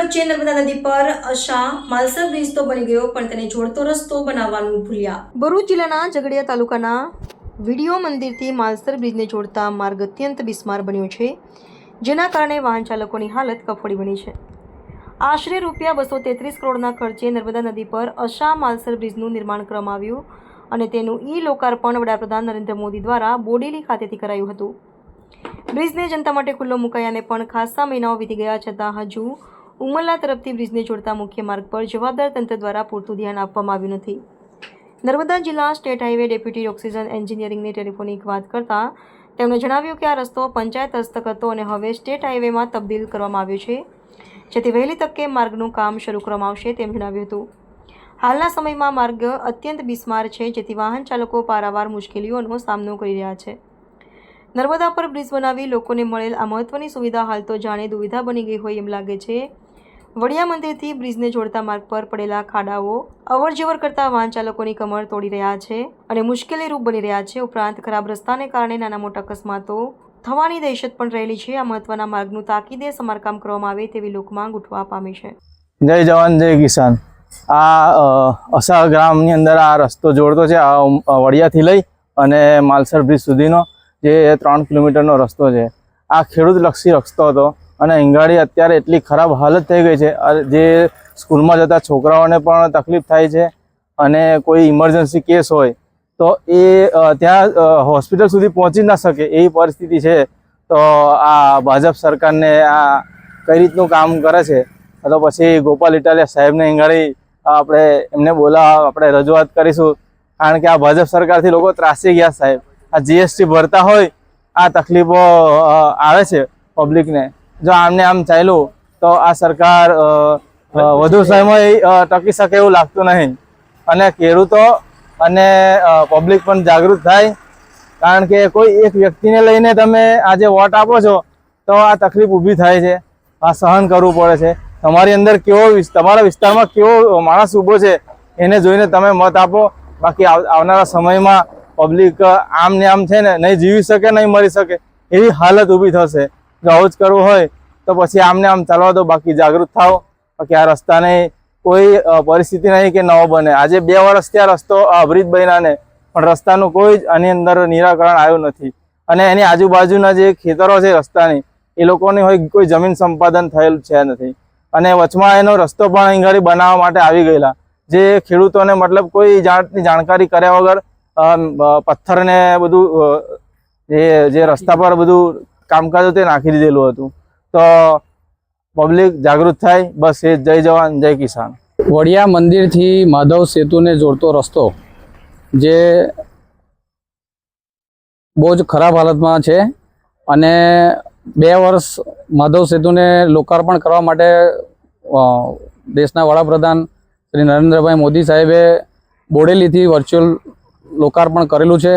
ખર્ચે નર્મદા નદી પર અશા માલસર બ્રિજ તો બની ગયો, પણ તેને જોડતો રસ્તો બનાવવાનું ભૂલ્યા। ભરૂચ જિલ્લાના ઝઘડિયા તાલુકાના વિડીયો મંદિરથી માલસર બ્રિજને જોડતા માર્ગ અત્યંત બિસ્માર બન્યો છે, જેના કારણે વાહન ચાલકોની હાલત કફોડી બની છે। આશરે ₹233 કરોડના ખર્ચે નર્મદા નદી પર અશા માલસર બ્રિજનું નિર્માણ કરવામાં આવ્યું અને તેનું લોકાર્પણ વડાપ્રધાન નરેન્દ્ર મોદી દ્વારા બોડેલી ખાતેથી કરાયું હતું। બ્રિજને જનતા માટે ખુલ્લો મુકાયાને પણ ખાસા મહિનાઓ વીતી ગયા છતાં હજુ ઉમરલા તરફથી બ્રિજને જોડતા મુખ્ય માર્ગ પર જવાબદાર તંત્ર દ્વારા પૂરતું ધ્યાન આપવામાં આવ્યું નથી। નર્મદા જિલ્લા સ્ટેટ હાઈવે ડેપ્યુટી ઓક્સિજન એન્જિનિયરિંગની ટેલિફોનિક વાત કરતા તેમણે જણાવ્યું કે આ રસ્તો પંચાયત હસ્તક હતો અને હવે સ્ટેટ હાઈવેમાં તબદીલ કરવામાં આવ્યો છે, જેથી વહેલી તકે માર્ગનું કામ શરૂ કરવામાં આવશે તેમ જણાવ્યું હતું। હાલના સમયમાં માર્ગ અત્યંત બિસ્માર છે, જેથી વાહન ચાલકો પારાવાર મુશ્કેલીઓનો સામનો કરી રહ્યા છે। નર્મદા પર બ્રિજ બનાવી લોકોને મળેલ આ મહત્વની સુવિધા હાલ તો જાણે દુવિધા બની ગઈ હોય એમ લાગે છે। વડિયા મંદિરથી બ્રિજને જોડતા માર્ગ પર પડેલા ખાડાઓ અવરજવર કરતા વાહન ચાલકોની કમર તોડી રહ્યા છે અને મુશ્કેલીરૂપ બની રહ્યા છે। ઉપરાંત ખરાબ રસ્તાને કારણે નાના મોટા અકસ્માતો થવાની દહેશત પણ રહેલી છે। આ મહત્વના માર્ગનું તાકીદે સમારકામ કરવામાં આવે તેવી લોકમાંગ ઉઠવા પામી છે। જય જવાન જય કિસાન। આ અસા ગામની અંદર આ રસ્તો જોડતો છે, આ વડિયાથી લઈ અને માલસર બ્રિજ સુધીનો જે 3 કિલોમીટરનો રસ્તો છે। આ ખેડૂતલક્ષી રસ્તો હતો અને ઈંગાડી અત્યારે એટલી ખરાબ હાલત થઈ ગઈ છે, જે સ્કૂલમાં જતા છોકરાઓને પણ તકલીફ થાય છે અને કોઈ ઇમરજન્સી કેસ હોય તો એ ત્યાં હોસ્પિટલ સુધી પહોંચી ના શકે એવી પરિસ્થિતિ છે। તો આ ભાજપ સરકારને આ કઈ રીતનું કામ કરે છે, તો પછી ગોપાલ ઇટાલિયા સાહેબને ઈંગાડી આપણે એમને બોલાવવા આપણે રજૂઆત કરીશું, કારણ કે આ ભાજપ સરકારથી લોકો ત્રાસી ગયા સાહેબ। આ જીએસટી ભરતા હોય આ તકલીફો આવે છે પબ્લિકને। જો આમને આમ ચાલ્યું તો આ સરકાર વધુ સમય ટકી શકે એવું લાગતું નહીં અને ખેડૂતો અને પબ્લિક પણ જાગૃત થાય, કારણ કે કોઈ એક વ્યક્તિને લઈને તમે આજે વોટ આપો છો તો આ તકલીફ ઊભી થાય છે, આ સહન કરવું પડે છે। તમારી અંદર તમારા વિસ્તારમાં કેવો માણસ ઊભો છે એને જોઈને તમે મત આપો, બાકી આવનારા સમયમાં પબ્લિક આમ ને આમ છે ને નહીં જીવી શકે નહીં મરી શકે એવી હાલત ઊભી થશે। જો આવું જ કરવું હોય તો પછી આમને આમ ચાલવા દો, બાકી જાગૃત થાઓ, બાકી આ રસ્તાને કોઈ પરિસ્થિતિ નહીં કે નવો બને। આજે 2 વર્ષથી આ રસ્તો બ્રિજ બન્યાને પણ રસ્તાનું કોઈ જ આની અંદર નિરાકરણ આવ્યું નથી અને એની આજુબાજુના જે ખેતરો છે રસ્તાની એ લોકોની હોય કોઈ જમીન સંપાદન થયેલ છે નથી અને વચમાં એનો રસ્તો પણ અહીં બનાવવા માટે આવી ગયેલા, જે ખેડૂતોને મતલબ કોઈ જાતની જાણકારી કર્યા વગર પથ્થરને બધું જે રસ્તા પર બધું કામકાજ તે નાખી દીધેલું હતું। તો પબ્લિક જાગૃત થાય, બસ એ જય જવાન જય કિસાન। વડિયા મંદિરથી માધવ સેતુને જોડતો રસ્તો જે બહુ જ ખરાબ હાલતમાં છે અને 2 વર્ષ માધવ સેતુને લોકાર્પણ કરવા માટે દેશના વડાપ્રધાન શ્રી નરેન્દ્રભાઈ મોદી સાહેબે બોડેલીથી વર્ચ્યુઅલ લોકાર્પણ કરેલું છે।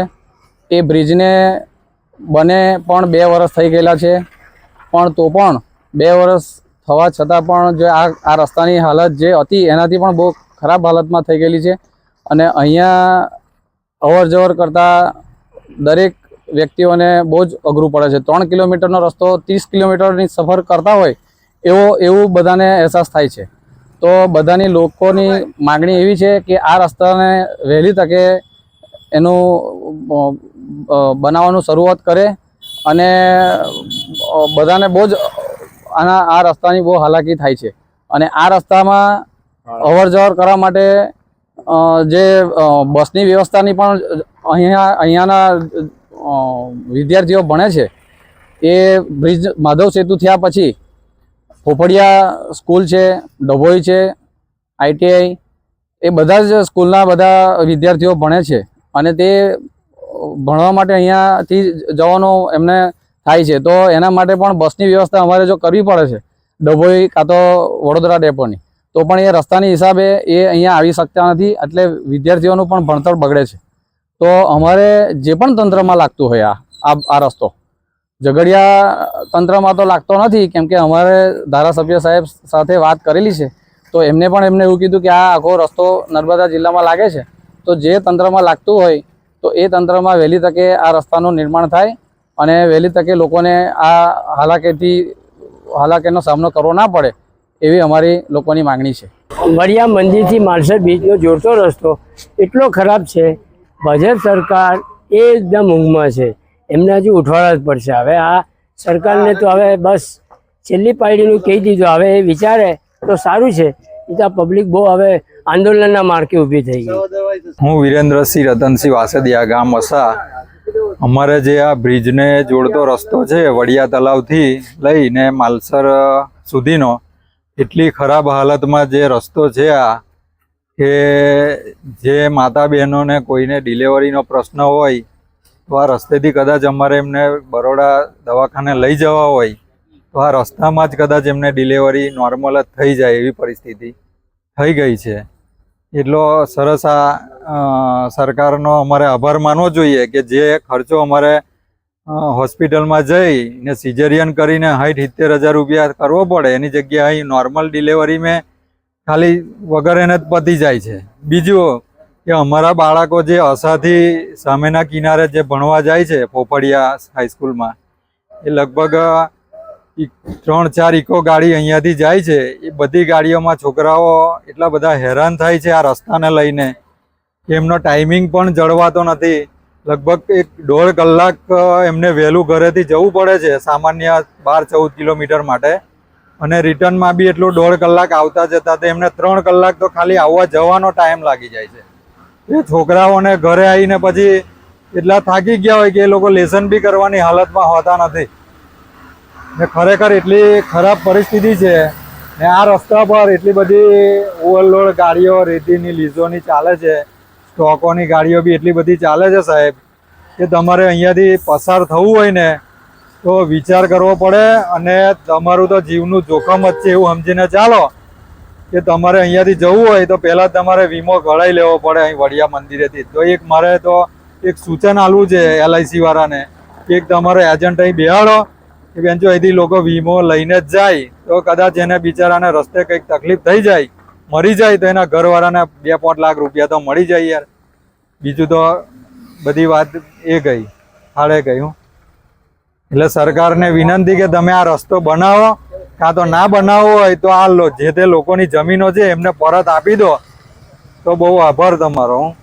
એ બ્રિજને બને પણ 2 વર્ષ થઈ ગયેલા છે, પણ તો પણ 2 વર્ષ થવા છતાં પણ જે આ રસ્તાની હાલત જે હતી એનાથી પણ બહુ ખરાબ હાલતમાં થઈ ગયેલી છે અને અહીંયા અવર જવર કરતા દરેક વ્યક્તિઓને બહુ જ અઘરું પડે છે। 3 કિલોમીટરનો રસ્તો 30 કિલોમીટરની સફર કરતા હોય એવું બધાને અહેસાસ થાય છે। તો બધાની લોકોની માગણી એવી છે કે આ રસ્તાને વહેલી તકે એનું બનાવવાનું શરૂઆત કરે અને બધાને બહુ જ આ રસ્તાની બહુ હાલાકી થાય છે અને આ રસ્તામાં અવર જવર કરવા માટે જે બસની વ્યવસ્થાની પણ અહીંયાના વિદ્યાર્થીઓ ભણે છે એ બ્રિજ માધવ સેતુ થયા પછી ફોફડિયા સ્કૂલ છે, ડભોઈ છે, ITI એ બધા જ સ્કૂલના બધા વિદ્યાર્થીઓ ભણે છે અને તે ભણવા માટે અહીંયાથી જવાનું એમને થાય છે। તો એના માટે પણ બસની વ્યવસ્થા અમારે જો કરવી પડે છે ડભોઈ કાં તો વડોદરા ડેપોની, તો પણ એ રસ્તાની હિસાબે એ અહીંયા આવી શકતા નથી, એટલે વિદ્યાર્થીઓનું પણ ભણતર બગડે છે। તો અમારે જે પણ તંત્રમાં લાગતું હોય આ રસ્તો ઝઘડિયા તંત્રમાં તો લાગતો નથી, કેમ કે અમારે ધારાસભ્ય સાહેબ સાથે વાત કરેલી છે તો એમને એવું કીધું કે આ આખો રસ્તો નર્મદા જિલ્લામાં લાગે છે, તો જે તંત્રમાં લાગતું હોય તો એ તંત્રમાં વહેલી તકે આ રસ્તાનું નિર્માણ થાય અને વહેલી તકે લોકોને આ હાલાકીનો સામનો કરવો ના પડે એવી અમારી લોકોની માંગણી છે. વડિયા મંદિરથી માલસર બીચનો જોડતો રસ્તો એટલો ખરાબ છે. ભાજપ સરકાર એકદમ ઊંઘમાં છે. એમને હજુ ઉઠવાડા જ પડશે. હવે આ સરકારને તો હવે બસ છેલ્લી પાયડીનું કહી દીધું. હવે એ વિચારે તો સારું છે. એ તો પબ્લિક બહુ હવે આંદોલનના માર્કે ઊભી થઈ ગઈ. હું વિરેન્દ્રસિંહ રતનસિંહ વાસદિયા, ગામ અસા. અમારે જે આ બ્રિજને જોડતો રસ્તો છે વડિયા તલાવથી લઈને માલસર સુધીનો, એટલી ખરાબ હાલતમાં જે રસ્તો છે આ, કે જે માતા બહેનોને કોઈને ડિલિવરીનો પ્રશ્ન હોય તો આ રસ્તેથી કદાચ અમારે એમને બરોડા દવાખાને લઈ જવા હોય તો આ રસ્તામાં જ કદાચ એમને ડિલિવરી નોર્મલ જ થઈ જાય એવી પરિસ્થિતિ થઈ ગઈ છે. એટલો સરસ આ સરકારનો અમારે આભાર માનવો જોઈએ કે જે ખર્ચો અમારે હોસ્પિટલમાં જઈને સિઝેરિયન કરીને 60-70 હજાર રૂપિયા કરવો પડે એની જગ્યાએ અહીં નોર્મલ ડિલિવરી મેં ખાલી વગર એને જ પતી જાય છે. બીજું કે અમારા બાળકો જે અસાથી સામેના કિનારે જે ભણવા જાય છે પોપડિયા હાઈસ્કૂલમાં, એ લગભગ 3-4 ઇકો ગાડી અહીંયાથી જાય છે. એ બધી ગાડીઓમાં છોકરાઓ એટલા બધા હેરાન થાય છે આ રસ્તાને લઈને કે એમનો ટાઈમિંગ પણ જળવાતો નથી. લગભગ 1.5 કલાક એમને વહેલું ઘરેથી જવું પડે છે સામાન્ય 12-14 કિલોમીટર માટે, અને રિટર્નમાં બી એટલું 1.5 કલાક આવતા જતા તો એમને 3 કલાક તો ખાલી આવવા જવાનો ટાઈમ લાગી જાય છે. એ છોકરાઓને ઘરે આવીને પછી એટલા થાકી ગયા હોય કે એ લોકો લેસન બી કરવાની હાલતમાં હોતા નથી. ને ખરેખર એટલી ખરાબ પરિસ્થિતિ છે. ને આ રસ્તા પર એટલી બધી ઓવરલોડ ગાડીઓ રેતીની લીઝોની ચાલે છે, સ્ટોકોની ગાડીઓ બી એટલી બધી ચાલે છે સાહેબ, કે તમારે અહીંયાથી પસાર થવું હોય ને તો વિચાર કરવો પડે. અને તમારું તો જીવનું જોખમ જ છે એવું સમજીને ચાલો કે તમારે અહીંયાથી જવું હોય તો પહેલાં તમારે વીમો કઢાવી લેવો પડે અહીં વડિયા મંદિરેથી. તો એક મારે તો એક સૂચન આપવું છે LIC વાળાને કે એક તમારો એજન્ટ અહીં બેહાડો કે બેન જો અહીંથી લોકો વીમો લઈને જ જાય તો કદાચ એને બિચારાને રસ્તે કંઈક તકલીફ થઈ જાય, મરી જાય તો એના ઘરવાળાને 2-5 લાખ રૂપિયા તો મળી જાય યાર. બીજું તો બધી વાત એ ગઈ હાડે ગઈ. એટલે સરકારને વિનંતી કે તમે આ રસ્તો બનાવો, કાં તો ના બનાવવો હોય તો આ જે તે લોકોની જમીનો છે એમને પરત આપી દો તો બહુ આભાર તમારો.